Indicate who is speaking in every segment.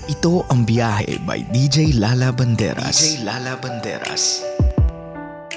Speaker 1: Ito ang Biyahe by DJ Lala Banderas. DJ Lala Banderas.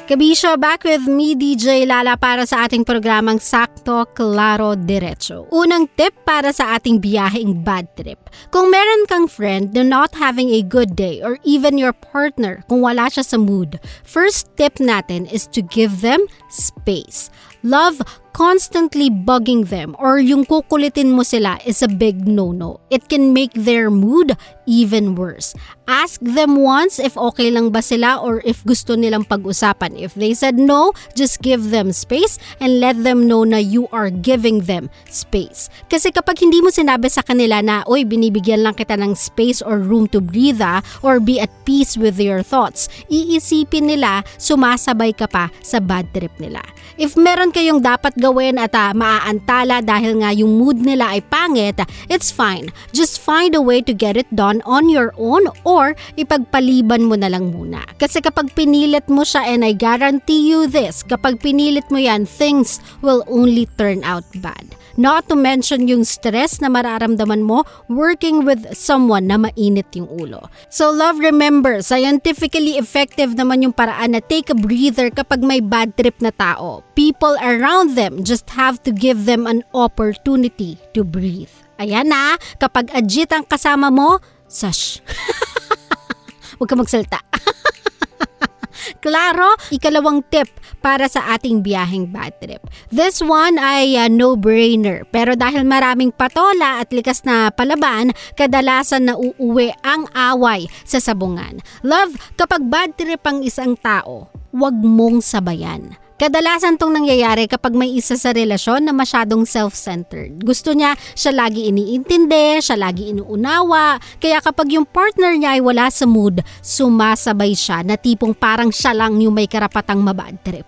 Speaker 2: Kabisyo, back with me, DJ Lala, para sa ating programang Sakto, Klaro, Diretso. Unang tip para sa ating biyaheng bad trip. Kung meron kang friend na not having a good day or even your partner kung wala siya sa mood, first tip natin is to give them space. Love constantly bugging them or yung kukulitin mo sila is a big no-no. It can make their mood even worse. Ask them once if okay lang ba sila or if gusto nilang pag-usapan. If they said no, just give them space and let them know na you are giving them space. Kasi kapag hindi mo sinabi sa kanila na, oy, binibigyan lang kita ng space or room to breathe or be at peace with your thoughts, iisipin nila sumasabay ka pa sa bad trip nila. If meron kayong dapat gawin at maaantala dahil nga yung mood nila ay pangit, it's fine. Just find a way to get it done on your own or ipagpaliban mo na lang muna. Kasi kapag pinilit mo siya, and I guarantee you this, kapag pinilit mo yan, things will only turn out bad. Not to mention yung stress na mararamdaman mo working with someone na mainit yung ulo. So love, remember, scientifically effective naman yung paraan na take a breather kapag may bad trip na tao. People around them just have to give them an opportunity to breathe. Ayan na, kapag ajit ang kasama mo, sash. Huwag ka magsalta. Klaro, ikalawang tip para sa ating biyaheng bad trip. This one ay no-brainer. Pero dahil maraming patola at likas na palaban, kadalasan na uuwi ang away sa sabungan. Love, kapag bad trip ang isang tao, huwag mong sabayan. Kadalasan tong nangyayari kapag may isa sa relasyon na masyadong self-centered. Gusto niya, siya lagi iniintindi, siya lagi inuunawa. Kaya kapag yung partner niya ay wala sa mood, sumasabay siya na tipong parang siya lang yung may karapatang mabad trip.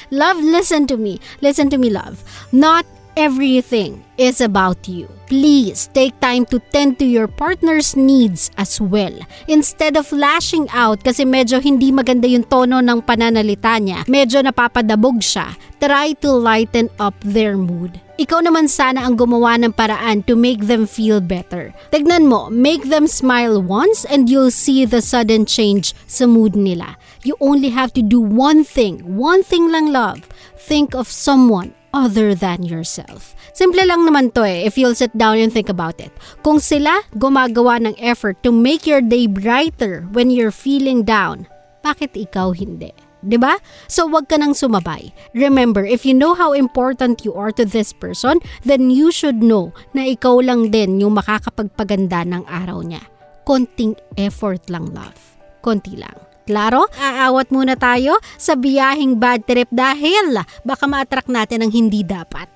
Speaker 2: Love, listen to me. Listen to me, love. Not everything is about you. Please take time to tend to your partner's needs as well. Instead of lashing out kasi medyo hindi maganda yung tono ng pananalita niya, medyo napapadabog siya, try to lighten up their mood. Ikaw naman sana ang gumawa ng paraan to make them feel better. Tignan mo, make them smile once and you'll see the sudden change sa mood nila. You only have to do one thing lang, love. Think of someone other than yourself. Simple lang naman to if you'll sit down and think about it. Kung sila gumagawa ng effort to make your day brighter when you're feeling down, bakit ikaw hindi? 'Di ba? So wag ka nang sumabay. Remember, if you know how important you are to this person, then you should know na ikaw lang din yung makakapagpaganda ng araw niya. Konting effort lang, love. Konti lang. Klaro? Aawat muna tayo sa biyaheng bad trip dahil baka ma-attract natin ang hindi dapat.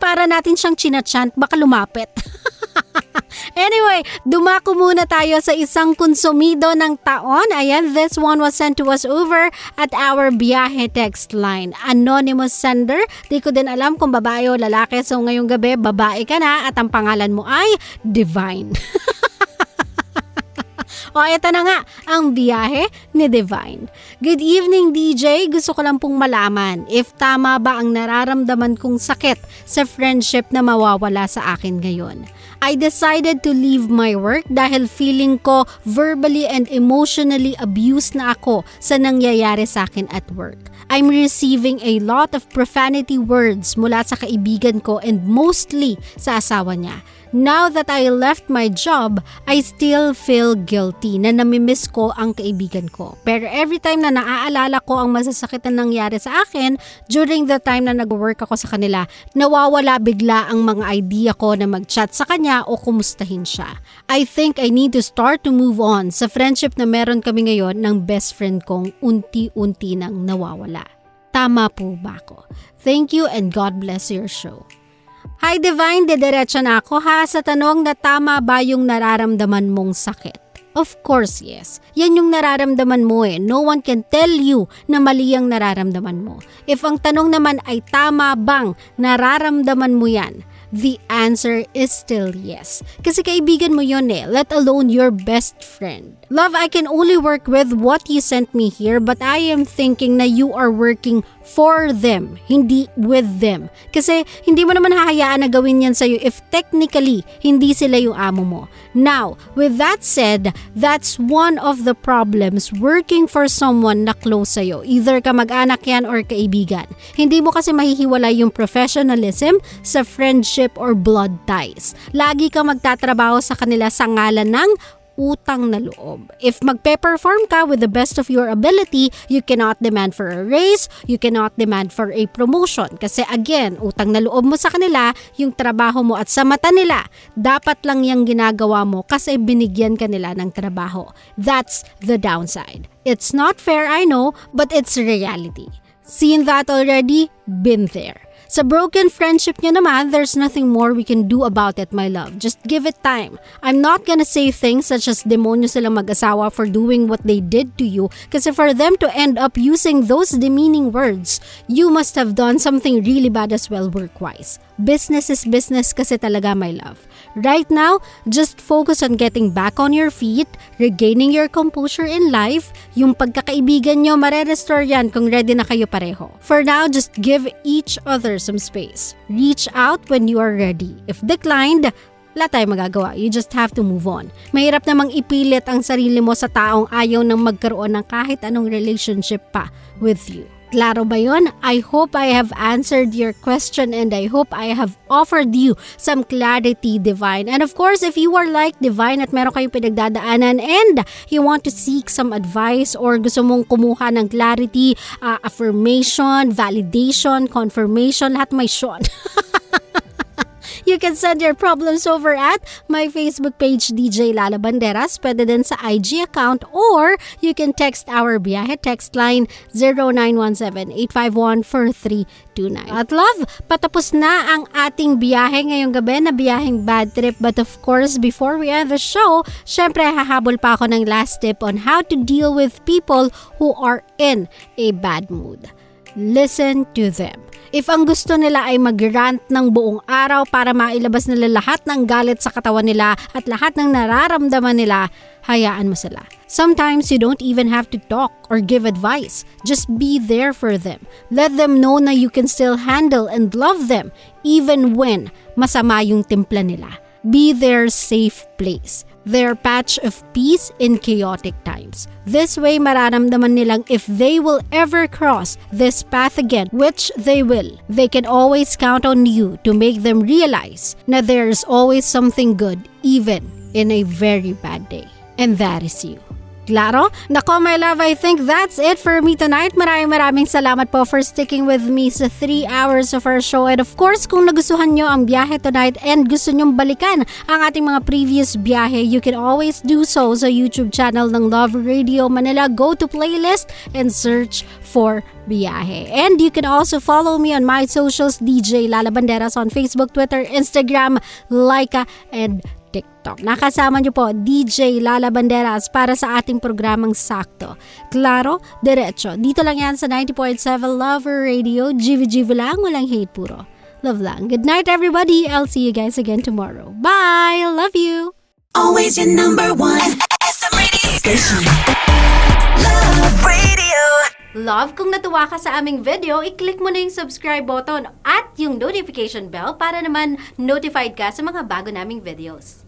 Speaker 2: Para natin siyang chinachant, baka lumapit. Anyway, dumako muna tayo sa isang konsumido ng taon. Ayan, this one was sent to us over at our biyahe text line. Anonymous sender. Di ko din alam kung babae o lalaki. So ngayong gabi, babae ka na at ang pangalan mo ay Divine. O eto na nga, ang biyahe ni Divine. Good evening, DJ. Gusto ko lang pong malaman if tama ba ang nararamdaman kong sakit sa friendship na mawawala sa akin ngayon. I decided to leave my work dahil feeling ko verbally and emotionally abused na ako sa nangyayari sa akin at work. I'm receiving a lot of profanity words mula sa kaibigan ko and mostly sa asawa niya. Now that I left my job, I still feel guilty na namimiss ko ang kaibigan ko. Pero every time na naaalala ko ang masasakit na nangyari sa akin, during the time na nag-work ako sa kanila, nawawala bigla ang mga idea ko na mag-chat sa kanya o kumustahin siya. I think I need to start to move on sa friendship na meron kami ngayon ng best friend kong unti-unti nang nawawala. Tama po ba ako? Thank you and God bless your show. Hi Divine, didiretso na ako ha sa tanong na tama ba yung nararamdaman mong sakit. Of course, yes. Yan yung nararamdaman mo No one can tell you na mali ang nararamdaman mo. If ang tanong naman ay tama bang nararamdaman mo yan, the answer is still yes. Kasi kaibigan mo yun let alone your best friend. Love, I can only work with what you sent me here, but I am thinking na you are working for them, hindi with them. Kasi hindi mo naman hahayaan na gawin yan sa'yo if technically hindi sila yung amo mo. Now, with that said, that's one of the problems working for someone na close sa'yo. Either kamag-anak yan or kaibigan. Hindi mo kasi mahihiwalay yung professionalism sa friendship or blood ties. Lagi kang magtatrabaho sa kanila sa ngalan ng utang na loob. If magpe-perform ka with the best of your ability, you cannot demand for a raise, you cannot demand for a promotion. Kasi again, utang na loob mo sa kanila, yung trabaho mo at sa mata nila, dapat lang yung ginagawa mo kasi binigyan ka nila ng trabaho. That's the downside. It's not fair, I know, but it's reality. Seen that already? Been there. Sa broken friendship nyo naman, there's nothing more we can do about it, my love. Just give it time. I'm not gonna say things such as demonyo silang mag-asawa for doing what they did to you, kasi for them to end up using those demeaning words, you must have done something really bad as well work-wise. Business is business kasi talaga, my love. Right now, just focus on getting back on your feet, regaining your composure in life. Yung pagkakaibigan nyo, mare-restore yan kung ready na kayo pareho. For now, just give each other some space. Reach out when you are ready. If declined, wala tayong magagawa. You just have to move on. Mahirap namang ipilit ang sarili mo sa taong ayaw nang magkaroon ng kahit anong relationship pa with you. Klaro ba yun? I hope I have answered your question and I hope I have offered you some clarity, Divine. And of course, if you are like Divine at meron kayong pinagdadaanan and you want to seek some advice or gusto mong kumuha ng clarity, affirmation, validation, confirmation, lahat may Sean. You can send your problems over at my Facebook page, DJ Lala Banderas. Pwede din sa IG account or you can text our biyahe text line 0917-851-4329. At love, patapos na ang ating biyahe ngayong gabi na biyaheng bad trip. But of course, before we end the show, syempre hahabol pa ako ng last tip on how to deal with people who are in a bad mood. Listen to them. If ang gusto nila ay mag-rant ng buong araw para mailabas nila lahat ng galit sa katawan nila at lahat ng nararamdaman nila, hayaan mo sila. Sometimes you don't even have to talk or give advice. Just be there for them. Let them know na you can still handle and love them even when masama yung timpla nila. Be their safe place. Their patch of peace in chaotic times. This way, mararamdaman nilang if they will ever cross this path again, which they will, they can always count on you to make them realize na there's always something good even in a very bad day. And that is you. Klaro? Nako, my love, I think that's it for me tonight. Maraming salamat po for sticking with me sa 3 hours of our show. And of course, kung nagustuhan nyo ang biyahe tonight and gusto nyong balikan ang ating mga previous biyahe, you can always do so sa YouTube channel ng Love Radio Manila. Go to playlist and search for biyahe. And you can also follow me on my socials, DJ Lala Banderas on Facebook, Twitter, Instagram, Laika, and TikTok. Nakasama niyo po DJ Lala Banderas para sa ating programang Sakto. Klaro, Diretso. Dito lang yan sa 90.7 Lover Radio. GV lang, walang hate, puro love lang. Good night, everybody. I'll see you guys again tomorrow. Bye! Love you!
Speaker 3: Always your number one SM radio station. Love Radio.
Speaker 2: Love, kung natuwa ka sa aming video, i-click mo na yung subscribe button at yung notification bell para naman notified ka sa mga bago naming videos.